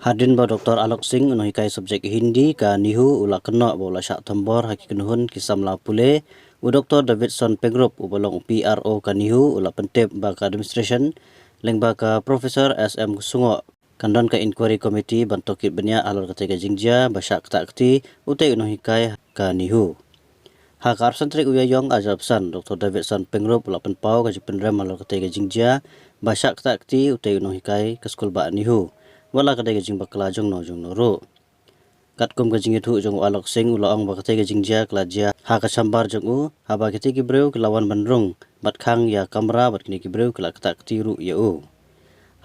Hadin ba Dr. Alok Singh unohikai subjek Hindi ka Nehu ula kena bola syak tambor haki kenuhun kisam la pule u Dr. Davidson Pegrup u bolong PRO ka Nehu ula pentep ba ka administration leng ba ka Profesor SM Sungo kandon ka Enquiry Committee bantokit benya alor ketiga jingja ba syak takti utai unohikai ka Nehu. Hak arsantrik uyayong ajabsan Dr. Davidson Pegrup ula penpau ka jipendrem alor ketiga jingja ba syak takti utai unohikai ka skul ba Nehu. Wala kadai gajing bakla jong no jong noro. Katkum gajing itu jong Alok Singh ulaong bakatai gajing ja kelajia haka sambar jong u haba kiti kibreu kelawan bandrung bat khang ya kamera bat kini kibreu kelak ketak tiru ya u.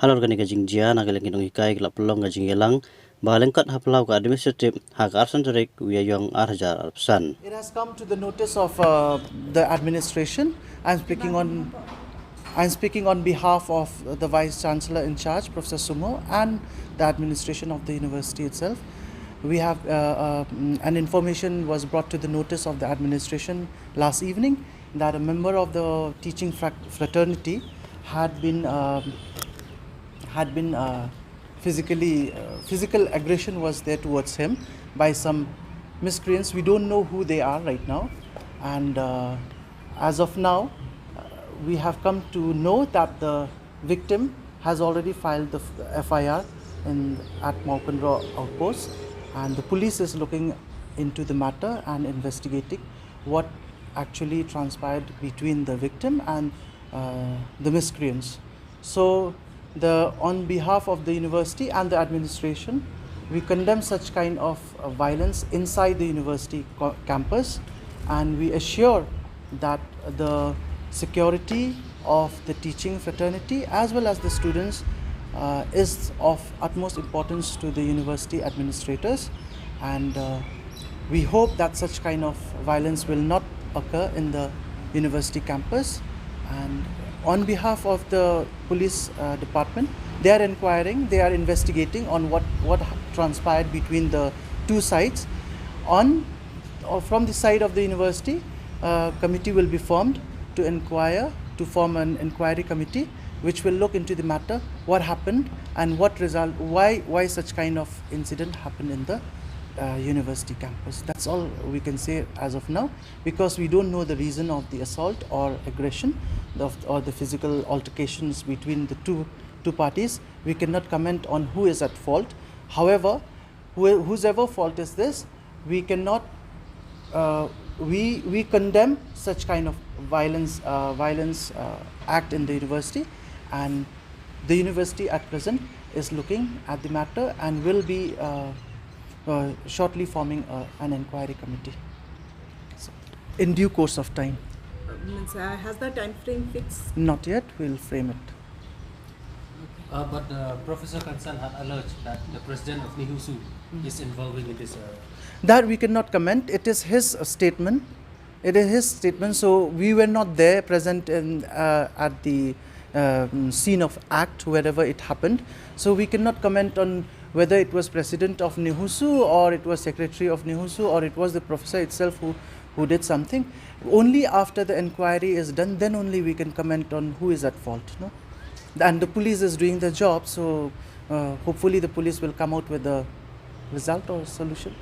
Halor kani gajing ja nagaleng kinong hikai kelak pelong gajing yelang balengkat haplau ka administratif haka arsan terik uyayong arjar arpsan. It has come to the notice of the administration. I'm speaking on behalf of the Vice Chancellor in charge, Professor Sumo, and the administration of the university itself. We have an information was brought to the notice of the administration last evening that a member of the teaching fraternity had been physical aggression was there towards him by some miscreants. We don't know who they are right now, and as of now, we have come to know that the victim has already filed the FIR at Maukanra outpost, and the police is looking into the matter and investigating what actually transpired between the victim and the miscreants. So, on behalf of the university and the administration, we condemn such kind of violence inside the university campus, and we assure that the security of the teaching fraternity as well as the students is of utmost importance to the university administrators, and we hope that such kind of violence will not occur in the university campus. And on behalf of the police department, they are inquiring, they are investigating on what transpired between the two sides. From the side of the university, committee will be formed to form an inquiry committee which will look into the matter, what happened and why such kind of incident happened in the university campus. That's all we can say as of now, because we don't know the reason of the assault or aggression or the physical altercations between the two parties. We cannot comment on who is at fault. However, whosever fault is this, we cannot we condemn such kind of violence act in the university, and the university at present is looking at the matter and will be shortly forming an inquiry committee in due course of time. Has the time frame fixed? Not yet, we'll frame it. But Professor Kansan had alleged that the president of Nehu is involving in this. That we cannot comment. It is his statement. So we were not there present at the scene of act wherever it happened. So we cannot comment on whether it was president of Nehu or it was secretary of Nehu or it was the professor itself who did something. Only after the inquiry is done, then only we can comment on who is at fault. No? And the police is doing the job, so hopefully the police will come out with a result or solution.